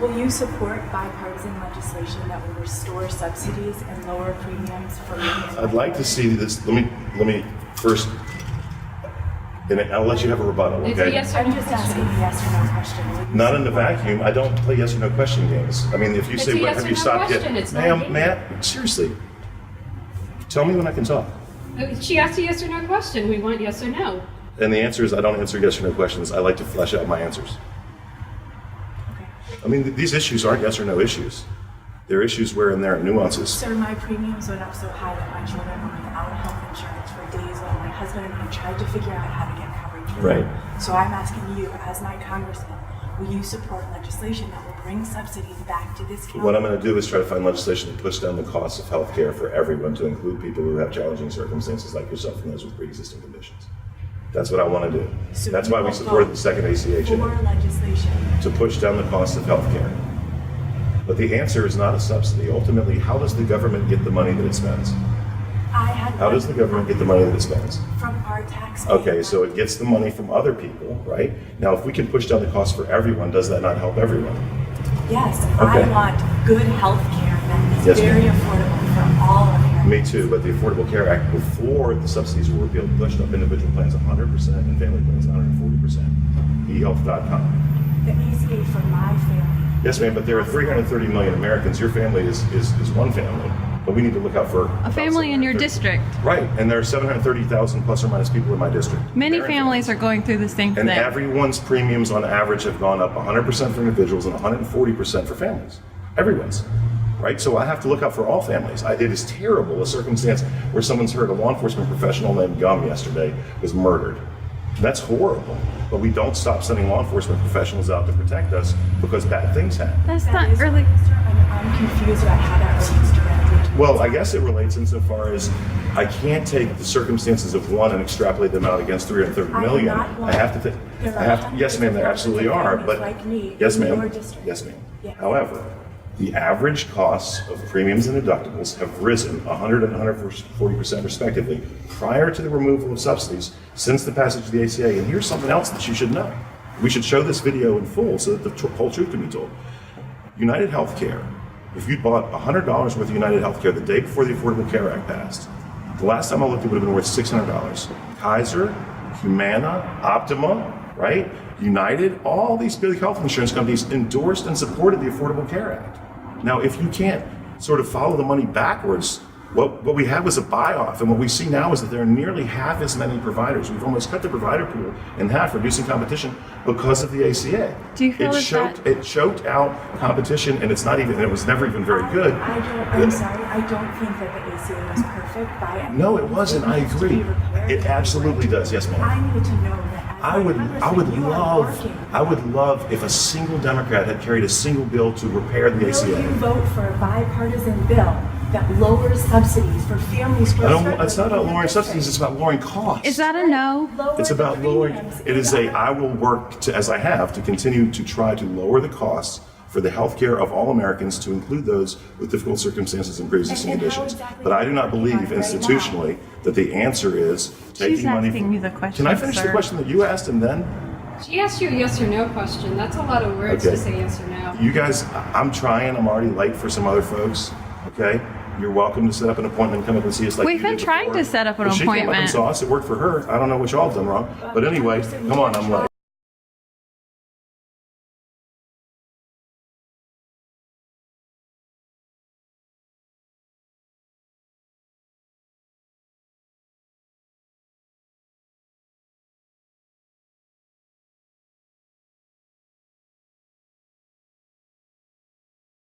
Will you support bipartisan legislation that will restore subsidies and lower premiums for women? I'd like to see this. Let me first, and I'll let you have a rebuttal, okay? I'm just asking a yes or no question. Not in the vacuum. I don't play yes or no question games. I mean, if you say, what have you stopped yet? Ma'am, Matt, seriously, tell me when I can talk. She asked a yes or no question. We want yes or no. And the answer is I don't answer yes or no questions. I like to flesh out my answers. I mean, these issues aren't yes or no issues. They're issues wherein there are nuances. Sir, my premiums went up so high that my children were without health insurance for days while my husband and I tried to figure out how to get coverage for them. Right. So I'm asking you, as my congressman, will you support legislation that will bring subsidies back to this county? What I'm going to do is try to find legislation that puts down the cost of health care for everyone, to include people who have challenging circumstances like yourself and those with pre-existing conditions. That's what I want to do. So that's why we supported the second ACH for legislation to push down the cost of health care. But the answer is not a subsidy. Ultimately, how does the government get the money that it spends? How does the government get the money that it spends? From our tax. Okay, so it gets the money from other people, right? Now, if we can push down the cost for everyone, does that not help everyone? Yes, okay. I want good health care that is yes, very affordable for all Americans. Me too, but the Affordable Care Act, before the subsidies were repealed, pushed up individual plans 100% and family plans 140%. eHealth.com. The ACA for my family. Yes, ma'am, but there are 330 million Americans. Your family is one family, but we need to look out for a family in your district. Right, and there are 730,000 plus or minus people in my district. Many families are going through the same thing. And everyone's premiums on average have gone up 100% for individuals and 140% for families. Everyone's. Right, so I have to look out for all families. It is terrible, a circumstance where someone's heard a law enforcement professional named Gum yesterday was murdered. That's horrible, but we don't stop sending law enforcement professionals out to protect us because bad things happen. That's not really. I'm confused about how that relates directly. Well, I guess it relates insofar as I can't take the circumstances of one and extrapolate them out against 330 million. I have to think. Yes, ma'am, there absolutely are, but yes, ma'am. Yes, ma'am. However, the average costs of premiums and deductibles have risen 100 and 140% respectively prior to the removal of subsidies since the passage of the ACA. And here's something else that you should know. We should show this video in full so that the whole truth can be told. United Healthcare, if you bought $100 worth of United Healthcare the day before the Affordable Care Act passed, the last time I looked, it would have been worth $600. Kaiser, Humana, Optima, right? United, all these big health insurance companies endorsed and supported the Affordable Care Act. Now, if you can't sort of follow the money backwards, what we had was a buy-off, and what we see now is that there are nearly half as many providers. We've almost cut the provider pool in half, reducing competition because of the ACA. Do you feel it choked out competition, and it was never even very good. I'm sorry, I don't think that the ACA was perfect by any. No, it wasn't. I agree. It absolutely does. Yes, ma'am. I need to know that. I would love if a single Democrat had carried a single bill to repair the ACA. Will you vote for a bipartisan bill that lowers subsidies for families? It's not about lowering subsidies, it's about lowering costs. Is that a no? It's about lowering, I will work to, as I have, to continue to try to lower the costs for the health care of all Americans, to include those with difficult circumstances and pre-existing conditions. But I do not believe institutionally that the answer is taking money. She's asking me the question. Can I finish the question that you asked and then? She asked you a yes or no question. That's a lot of words to say yes or no. You guys, I'm trying. I'm already late for some other folks. Okay? You're welcome to set up an appointment, come up and see us like We've been trying to set up an appointment. She came up and saw us. It worked for her. I don't know what y'all have done wrong. But anyway, come on, I'm late.